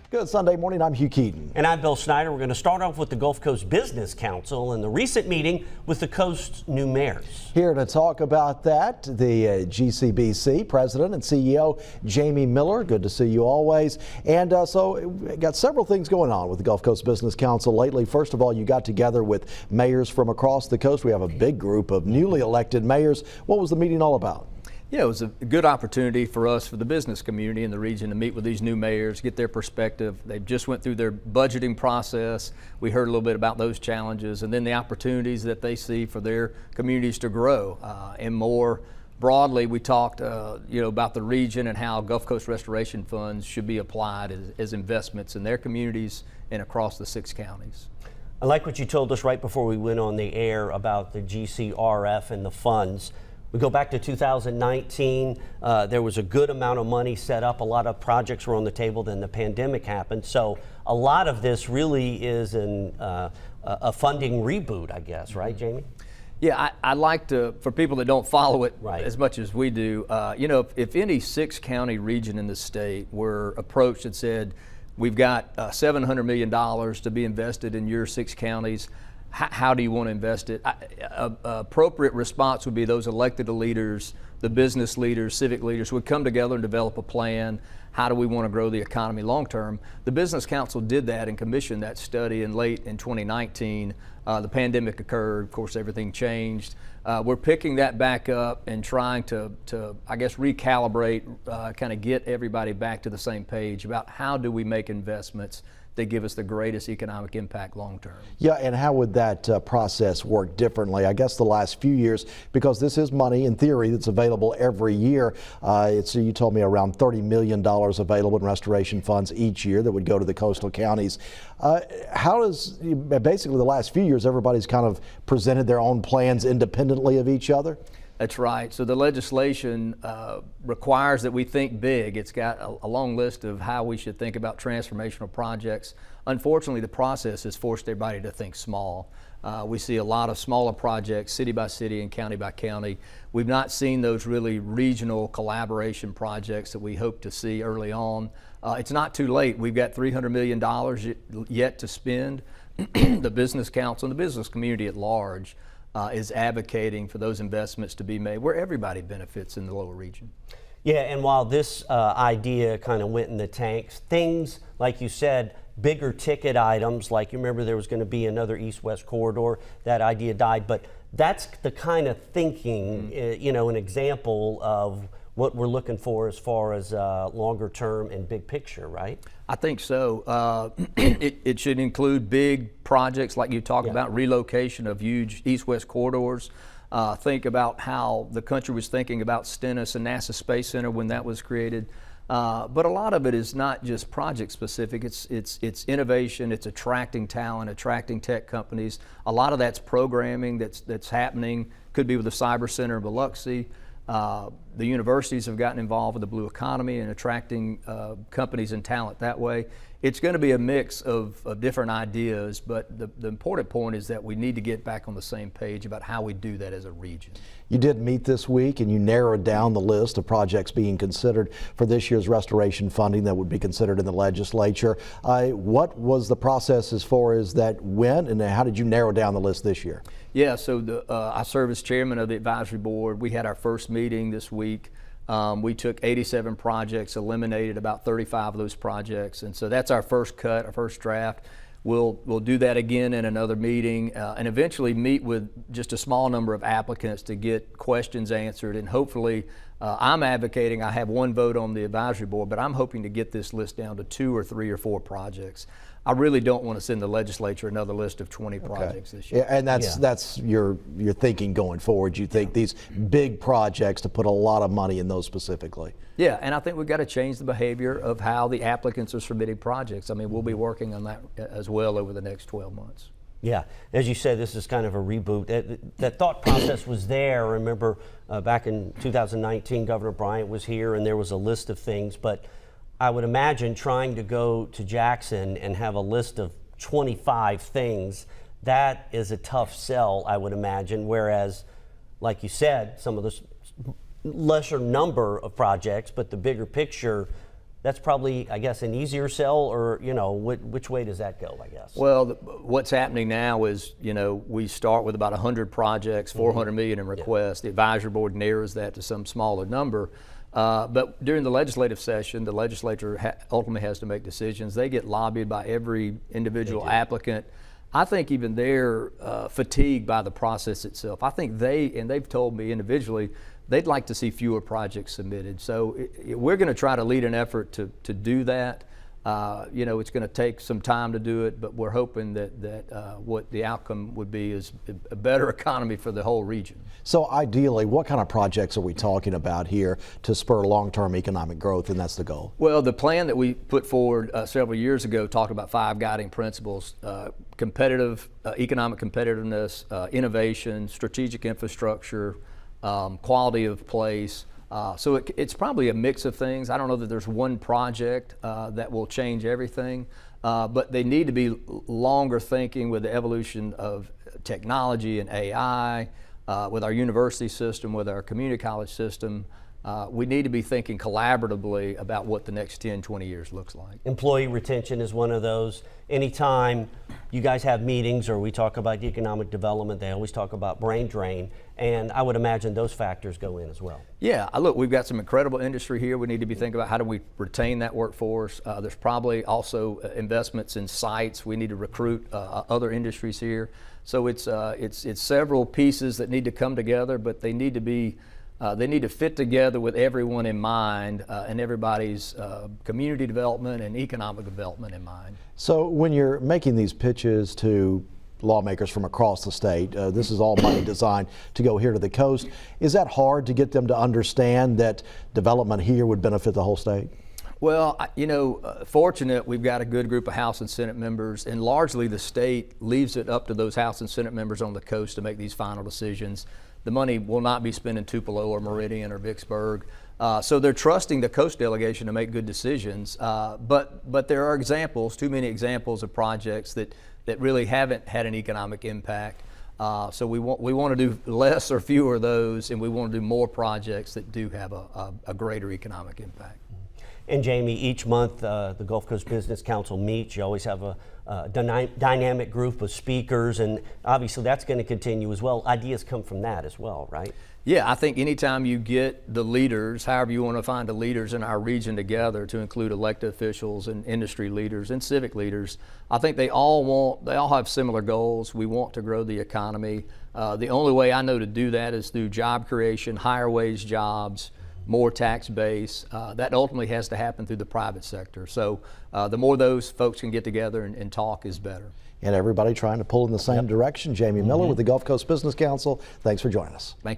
Good Sunday morning. I'm Hugh Keaton. And I'm Bill Snyder. We're going to start off with the Gulf Coast Business Council and the recent meeting with the coast's new mayors. Here to talk about that, the GCBC President and CEO Jamie Miller. Good to see you always. And so we got several things going on with the Gulf Coast Business Council lately. First of all, you got together with mayors from across the coast. We have a big group of newly elected mayors. What was the meeting all about? Yeah, it was a good opportunity for us, for the business community in the region, to meet with these new mayors, get their perspective. They've just went through their budgeting process. We heard a little bit about those challenges and then the opportunities that they see for their communities to grow. And more broadly, we talked about the region and how Gulf Coast restoration funds should be applied as investments in their communities and across the 6 counties. I like what you told us right before we went on the air about the GCRF and the funds. We go back to 2019, there was a good amount of money set up, a lot of projects were on the table, then the pandemic happened. So a lot of this really is a funding reboot, I guess, right, Jamie? Yeah, I'd like to, for people that don't follow it right. as much as we do, if any 6-county region in the state were approached and said, we've got $700 million to be invested in your 6 counties, how do you want to invest it? Appropriate response would be those elected leaders, the business leaders, civic leaders would come together and develop a plan. How do we want to grow the economy long term? The Business Council did that and commissioned that study in late in 2019. The pandemic occurred, of course, everything changed. We're picking that back up and trying to I guess, recalibrate, kind of get everybody back to the same page about how do we make investments that give us the greatest economic impact long term. Yeah, and how would that process work differently? I guess the last few years, because this is money in theory that's available every year. You told me around $30 million available in restoration funds each year that would go to the coastal counties. How does, basically the last few years, everybody's kind of presented their own plans independently of each other? That's right. So the legislation requires that we think big. It's got a long list of how we should think about transformational projects. Unfortunately, the process has forced everybody to think small. We see a lot of smaller projects, city by city and county by county. We've not seen those really regional collaboration projects that we hope to see early on. It's not too late. We've got $300 million yet to spend. The Business Council and the business community at large is advocating for those investments to be made where everybody benefits in the lower region. Yeah, and while this idea kind of went in the tanks, things, like you said, bigger ticket items, like you remember there was going to be another east-west corridor, that idea died, but that's the kind of thinking, an example of what we're looking for as far as longer term and big picture, right? I think so. It should include big projects like you talked about, relocation of huge east-west corridors. Think about how the country was thinking about Stennis and NASA Space Center when that was created. But a lot of it is not just project specific, it's innovation, it's attracting talent, attracting tech companies. A lot of that's programming that's happening, could be with the Cyber Center in Biloxi. The universities have gotten involved with the blue economy and attracting companies and talent that way. It's going to be a mix of different ideas, but the important point is that we need to get back on the same page about how we do that as a region. You did meet this week and you narrowed down the list of projects being considered for this year's restoration funding that would be considered in the legislature. What was the process as far as that went, and how did you narrow down the list this year? Yeah, so I serve as chairman of the advisory board. We had our first meeting this week. We took 87 projects, eliminated about 35 of those projects, and so that's our first cut, our first draft. We'll do that again in another meeting and eventually meet with just a small number of applicants to get questions answered, and hopefully I'm advocating, I have 1 vote on the advisory board, but I'm hoping to get this list down to 2 or 3 or 4 projects. I really don't want to send the legislature another list of 20 projects this year. Yeah, and that's your thinking going forward. You think these big projects, to put a lot of money in those specifically. Yeah, and I think we've got to change the behavior of how the applicants are submitting projects. I mean, we'll be working on that as well over the next 12 months. Yeah, as you said, this is kind of a reboot. That thought process was there. I remember back in 2019, Governor Bryant was here and there was a list of things, but I would imagine trying to go to Jackson and have a list of 25 things, that is a tough sell, I would imagine, whereas, like you said, some of the lesser number of projects, but the bigger picture, that's probably, I guess, an easier sell, or which way does that go, I guess? Well, what's happening now is, we start with about 100 projects, 400 million in requests. The advisory board narrows that to some smaller number. But during the legislative session, the legislature ultimately has to make decisions. They get lobbied by every individual applicant. I think even they're fatigued by the process itself. I think they've told me individually, they'd like to see fewer projects submitted. So we're going to try to lead an effort to do that. It's going to take some time to do it, but we're hoping that what the outcome would be is a better economy for the whole region. So ideally, what kind of projects are we talking about here to spur long-term economic growth, and that's the goal? Well, the plan that we put forward several years ago talked about 5 guiding principles: competitive, economic competitiveness, innovation, strategic infrastructure, quality of place. So it's probably a mix of things. I don't know that there's one project that will change everything, but they need to be longer thinking with the evolution of technology and AI, with our university system, with our community college system. We need to be thinking collaboratively about what the next 10, 20 years looks like. Employee retention is one of those. Anytime you guys have meetings or we talk about economic development, they always talk about brain drain, and I would imagine those factors go in as well. Yeah, look, we've got some incredible industry here. We need to be thinking about how do we retain that workforce. There's probably also investments in sites. We need to recruit other industries here. So it's several pieces that need to come together, but they need to fit together with everyone in mind, and everybody's community development and economic development in mind. So when you're making these pitches to lawmakers from across the state, this is all money designed to go here to the coast. Is that hard to get them to understand that development here would benefit the whole state? Well, fortunate we've got a good group of House and Senate members, and largely the state leaves it up to those House and Senate members on the coast to make these final decisions. The money will not be spent in Tupelo or Meridian or Vicksburg. So they're trusting the coast delegation to make good decisions. But there are examples, too many examples of projects that really haven't had an economic impact. So we want to do less or fewer of those, and we want to do more projects that do have a greater economic impact. And Jamie, each month the Gulf Coast Business Council meets. You always have a dynamic group of speakers, and obviously that's going to continue as well. Ideas come from that as well, right? Yeah, I think anytime you get the leaders, however you want to find the leaders in our region together, to include elected officials and industry leaders and civic leaders, I think they all have similar goals. We want to grow the economy. The only way I know to do that is through job creation, higher wage jobs, more tax base. That ultimately has to happen through the private sector. So the more those folks can get together and talk is better. And everybody trying to pull in the same direction. Jamie Miller with the Gulf Coast Business Council, thanks for joining us. Thank you.